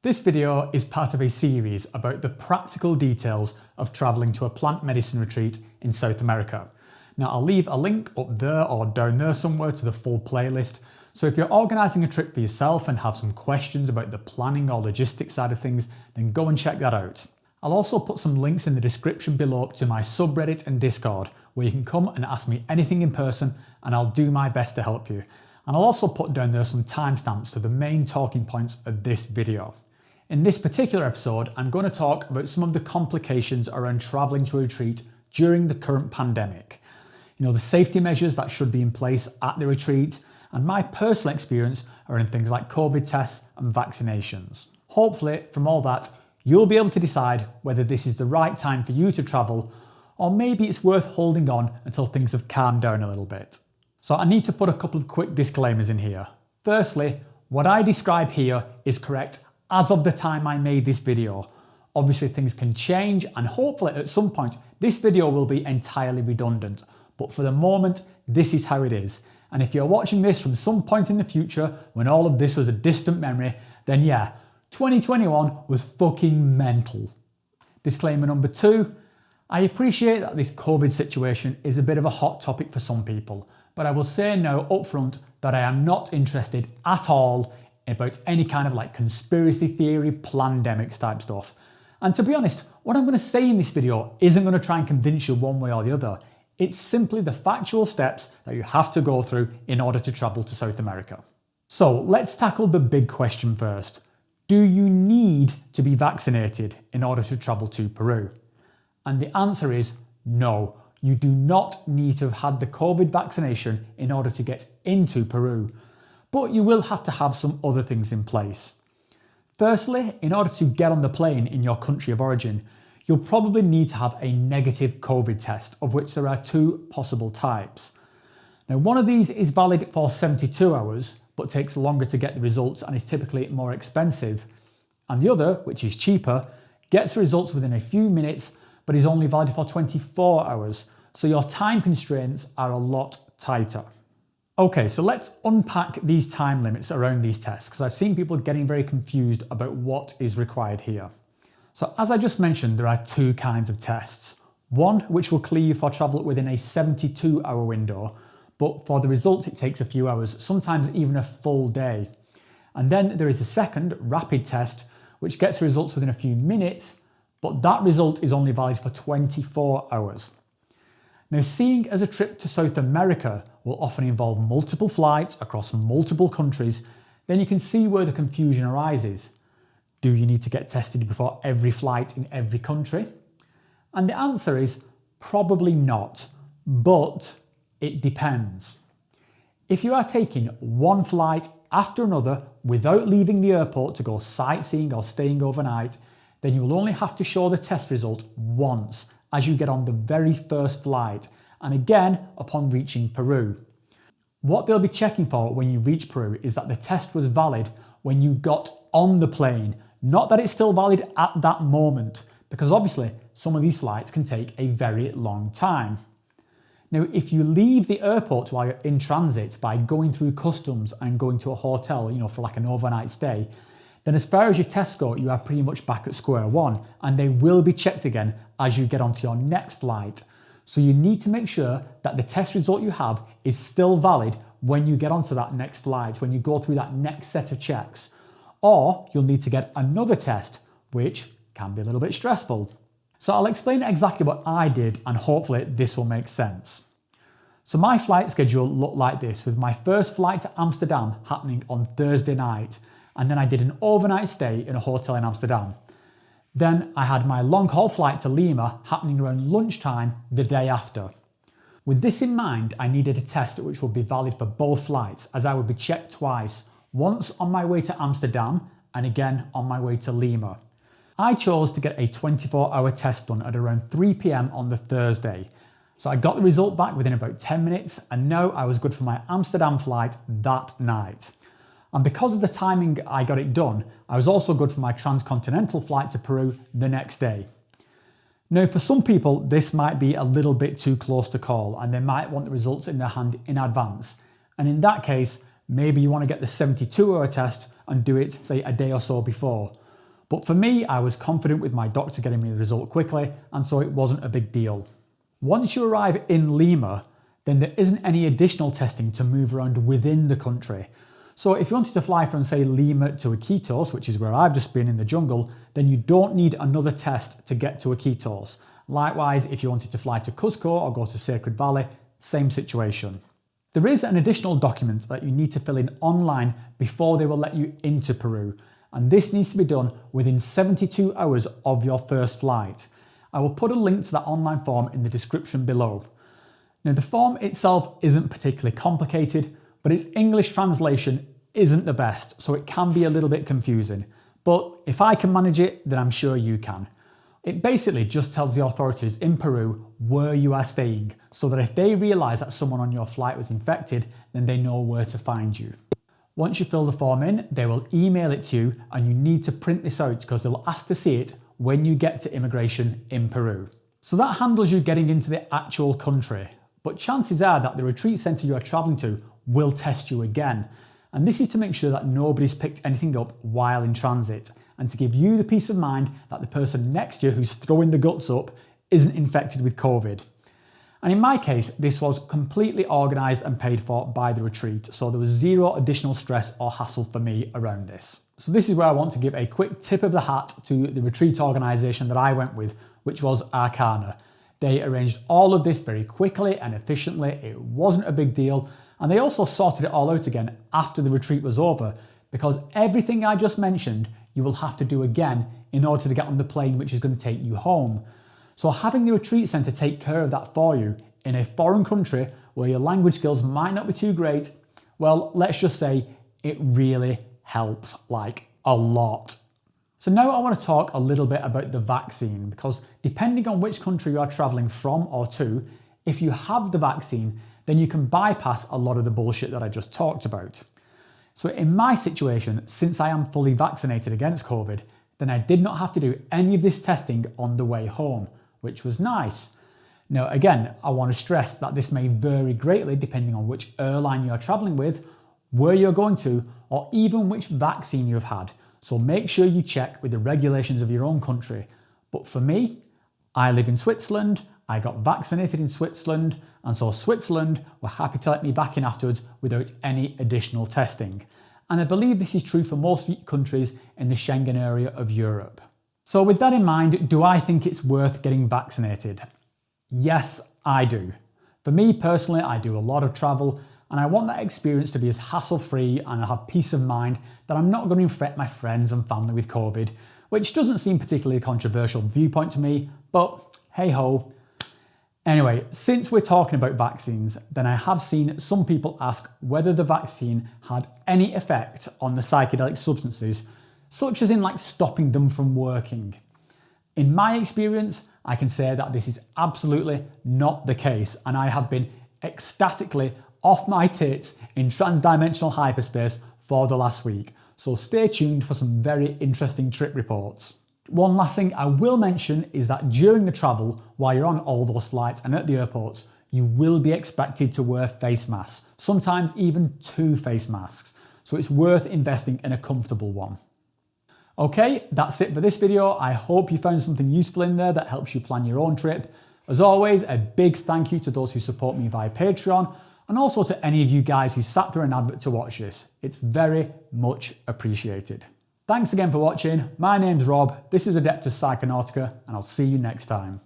This video is part of a series about the practical details of travelling to a plant medicine retreat in South America. Now I'll leave a link up there or down there somewhere to the full playlist, so if you're organising a trip for yourself and have some questions about the planning or logistics side of things, then go and check that out. I'll also put some links in the description below to my subreddit and Discord, where you can come and ask me anything in person and I'll do my best to help you. And I'll also put down there some timestamps to the main talking points of this video. In this particular episode, I'm going to talk about some of the complications around travelling to a retreat during the current pandemic. You know, the safety measures that should be in place at the retreat, and my personal experience around things like COVID tests and vaccinations. Hopefully, from all that, you'll be able to decide whether this is the right time for you to travel, or maybe it's worth holding on until things have calmed down a little bit. So I need to put a couple of quick disclaimers in here. Firstly, what I describe here is correct as of the time I made this video. Obviously things can change, and hopefully at some point this video will be entirely redundant. But for the moment, this is how it is. And if you're watching this from some point in the future when all of this was a distant memory, then yeah, 2021 was fucking mental. Disclaimer number 2, I appreciate that this COVID situation is a bit of a hot topic for some people, but I will say now upfront that I am not interested at all about any kind of like conspiracy theory, plandemics type stuff. And to be honest, what I'm going to say in this video isn't going to try and convince you one way or the other. It's simply the factual steps that you have to go through in order to travel to South America. So let's tackle the big question first. Do you need to be vaccinated in order to travel to Peru? And the answer is no. You do not need to have had the COVID vaccination in order to get into Peru, but you will have to have some other things in place. Firstly, in order to get on the plane in your country of origin, you'll probably need to have a negative COVID test, of which there are 2 possible types. Now, one of these is valid for 72 hours, but takes longer to get the results and is typically more expensive. And the other, which is cheaper, gets the results within a few minutes, but is only valid for 24 hours. So your time constraints are a lot tighter. Okay, so let's unpack these time limits around these tests, because I've seen people getting very confused about what is required here. So as I just mentioned, there are 2 kinds of tests. One which will clear you for travel within a 72-hour window, but for the results it takes a few hours, sometimes even a full day. And then there is a second, rapid test, which gets the results within a few minutes, but that result is only valid for 24 hours. Now, seeing as a trip to South America will often involve multiple flights across multiple countries, then you can see where the confusion arises. Do you need to get tested before every flight in every country? And the answer is probably not, but it depends. If you are taking one flight after another without leaving the airport to go sightseeing or staying overnight, then you will only have to show the test result once as you get on the very first flight, and again upon reaching Peru. What they'll be checking for when you reach Peru is that the test was valid when you got on the plane, not that it's still valid at that moment, because obviously some of these flights can take a very long time. Now, if you leave the airport while you're in transit by going through customs and going to a hotel, for like an overnight stay, then as far as your tests go, you are pretty much back at square one, and they will be checked again as you get onto your next flight. So you need to make sure that the test result you have is still valid when you get onto that next flight, when you go through that next set of checks. Or you'll need to get another test, which can be a little bit stressful. So I'll explain exactly what I did, and hopefully this will make sense. So my flight schedule looked like this, with my first flight to Amsterdam happening on Thursday night, and then I did an overnight stay in a hotel in Amsterdam. Then I had my long haul flight to Lima happening around lunchtime the day after. With this in mind, I needed a test which would be valid for both flights, as I would be checked twice, once on my way to Amsterdam and again on my way to Lima. I chose to get a 24-hour test done at around 3 p.m. on the Thursday. So I got the result back within about 10 minutes, and now I was good for my Amsterdam flight that night. And because of the timing I got it done, I was also good for my transcontinental flight to Peru the next day. Now, for some people, this might be a little bit too close to call, and they might want the results in their hand in advance. And in that case, maybe you want to get the 72-hour test and do it, say, a day or so before. But for me, I was confident with my doctor getting me the result quickly, and so it wasn't a big deal. Once you arrive in Lima, then there isn't any additional testing to move around within the country. So if you wanted to fly from, say, Lima to Iquitos, which is where I've just been in the jungle, then you don't need another test to get to Iquitos. Likewise, if you wanted to fly to Cusco or go to Sacred Valley, same situation. There is an additional document that you need to fill in online before they will let you into Peru, and this needs to be done within 72 hours of your first flight. I will put a link to that online form in the description below. Now, the form itself isn't particularly complicated, but its English translation isn't the best, so it can be a little bit confusing. But if I can manage it, then I'm sure you can. It basically just tells the authorities in Peru where you are staying, so that if they realise that someone on your flight was infected, then they know where to find you. Once you fill the form in, they will email it to you, and you need to print this out because they'll ask to see it when you get to immigration in Peru. So that handles you getting into the actual country, but chances are that the retreat centre you are travelling to will test you again. And this is to make sure that nobody's picked anything up while in transit, and to give you the peace of mind that the person next to you who's throwing the guts up isn't infected with COVID. And in my case, this was completely organised and paid for by the retreat, so there was zero additional stress or hassle for me around this. So this is where I want to give a quick tip of the hat to the retreat organisation that I went with, which was Arcana. They arranged all of this very quickly and efficiently, it wasn't a big deal, and they also sorted it all out again after the retreat was over, because everything I just mentioned you will have to do again in order to get on the plane which is going to take you home. So having the retreat centre take care of that for you in a foreign country where your language skills might not be too great, well, let's just say it really helps, like a lot. So now I want to talk a little bit about the vaccine, because depending on which country you are travelling from or to, if you have the vaccine, then you can bypass a lot of the bullshit that I just talked about. So in my situation, since I am fully vaccinated against COVID, then I did not have to do any of this testing on the way home, which was nice. Now again, I want to stress that this may vary greatly depending on which airline you are travelling with, where you're going to, or even which vaccine you've had. So make sure you check with the regulations of your own country. But for me, I live in Switzerland, I got vaccinated in Switzerland, and so Switzerland were happy to let me back in afterwards without any additional testing. And I believe this is true for most countries in the Schengen area of Europe. So with that in mind, do I think it's worth getting vaccinated? Yes, I do. For me personally, I do a lot of travel, and I want that experience to be as hassle-free, and I have peace of mind that I'm not going to infect my friends and family with COVID, which doesn't seem particularly a controversial viewpoint to me, but hey ho. Anyway, since we're talking about vaccines, then I have seen some people ask whether the vaccine had any effect on the psychedelic substances, such as in like stopping them from working. In my experience, I can say that this is absolutely not the case, and I have been ecstatically off my tits in transdimensional hyperspace for the last week, so stay tuned for some very interesting trip reports. One last thing I will mention is that during the travel, while you're on all those flights and at the airports, you will be expected to wear face masks, sometimes even 2 face masks, so it's worth investing in a comfortable one. Okay, that's it for this video. I hope you found something useful in there that helps you plan your own trip. As always, a big thank you to those who support me via Patreon, and also to any of you guys who sat through an advert to watch this. It's very much appreciated. Thanks again for watching. My name's Rob, this is Adeptus Psychonautica, and I'll see you next time.